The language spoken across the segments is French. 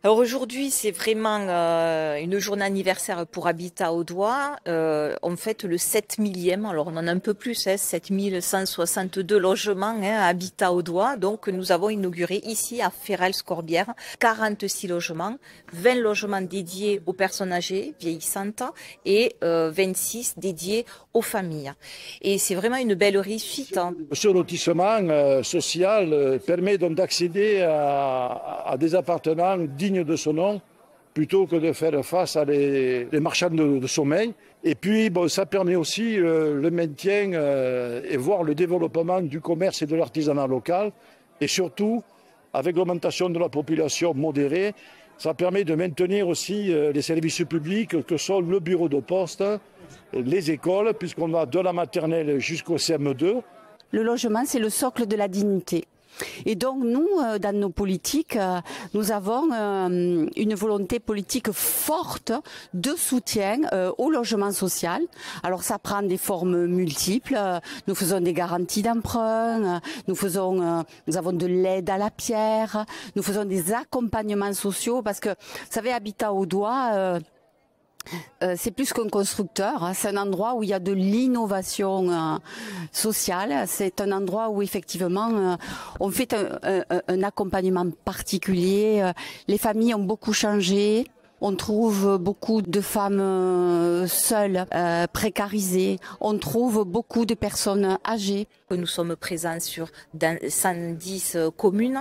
Alors aujourd'hui, c'est vraiment une journée anniversaire pour Habitat Audois. On fête le 7 millième, alors on en a un peu plus, 7162 logements à Habitat Audois. Donc nous avons inauguré ici à Ferrals-Corbières 46 logements, 20 logements dédiés aux personnes âgées vieillissantes et 26 dédiés aux familles. Et c'est vraiment une belle réussite. Ce lotissement social permet donc d'accéder à des appartements dignes de ce nom, plutôt que de faire face à les marchands de sommeil. Et puis, ça permet aussi le maintien et voire le développement du commerce et de l'artisanat local. Et surtout, avec l'augmentation de la population modérée, ça permet de maintenir aussi les services publics que sont le bureau de poste, les écoles, puisqu'on a de la maternelle jusqu'au CM2. Le logement, c'est le socle de la dignité. Et donc nous, dans nos politiques, nous avons une volonté politique forte de soutien au logement social. Alors ça prend des formes multiples. Nous faisons des garanties d'emprunt, nous avons de l'aide à la pierre, nous faisons des accompagnements sociaux parce que, vous savez, Habitat Audois, c'est plus qu'un constructeur, c'est un endroit où il y a de l'innovation sociale, c'est un endroit où effectivement on fait un accompagnement particulier, les familles ont beaucoup changé. On trouve beaucoup de femmes seules, précarisées. On trouve beaucoup de personnes âgées. Nous sommes présents sur 110 communes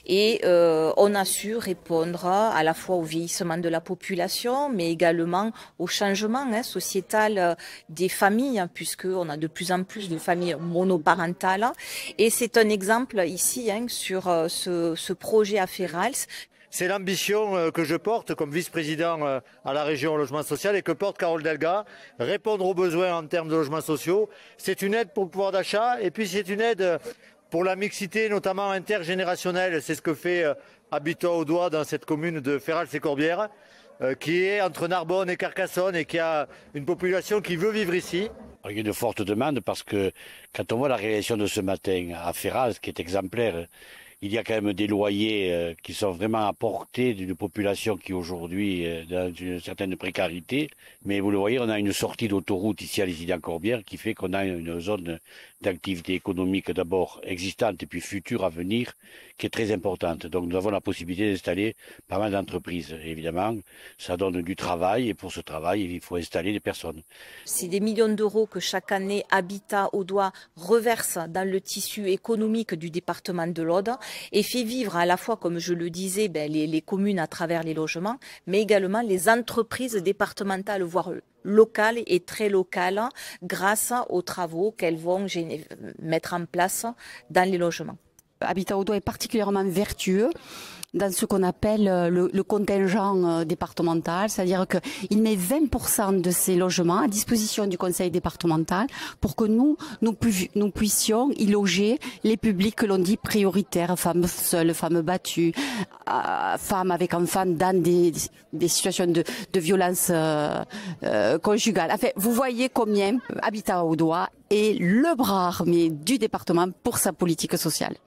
et on a su répondre à la fois au vieillissement de la population, mais également au changement sociétal des familles, puisqu'on a de plus en plus de familles monoparentales. Et c'est un exemple ici sur ce projet à Ferrals. C'est l'ambition que je porte comme vice-président à la région logement social et que porte Carole Delga, répondre aux besoins en termes de logements sociaux. C'est une aide pour le pouvoir d'achat et puis c'est une aide pour la mixité, notamment intergénérationnelle. C'est ce que fait Habitat Audois dans cette commune de Ferrals et Corbières, qui est entre Narbonne et Carcassonne et qui a une population qui veut vivre ici. Il y a une forte demande parce que quand on voit la réalisation de ce matin à Ferrals, qui est exemplaire, il y a quand même des loyers qui sont vraiment à portée d'une population qui aujourd'hui est dans une certaine précarité. Mais vous le voyez, on a une sortie d'autoroute ici à Lézignan-Corbières qui fait qu'on a une zone d'activité économique d'abord existante et puis future à venir qui est très importante. Donc nous avons la possibilité d'installer pas mal d'entreprises. Évidemment, ça donne du travail et pour ce travail, il faut installer des personnes. C'est des millions d'euros que chaque année Habitat Audois reverse dans le tissu économique du département de l'Aude et fait vivre à la fois, comme je le disais, les communes à travers les logements, mais également les entreprises départementales, voire locales et très locales, grâce aux travaux qu'elles vont mettre en place dans les logements. Habitat Audois est particulièrement vertueux dans ce qu'on appelle le contingent départemental, c'est-à-dire qu'il met 20% de ces logements à disposition du conseil départemental pour que nous puissions y loger les publics que l'on dit prioritaires, femmes seules, femmes battues, femmes avec enfants dans des situations de violence conjugale. Enfin, vous voyez combien Habitat Audois est le bras armé du département pour sa politique sociale.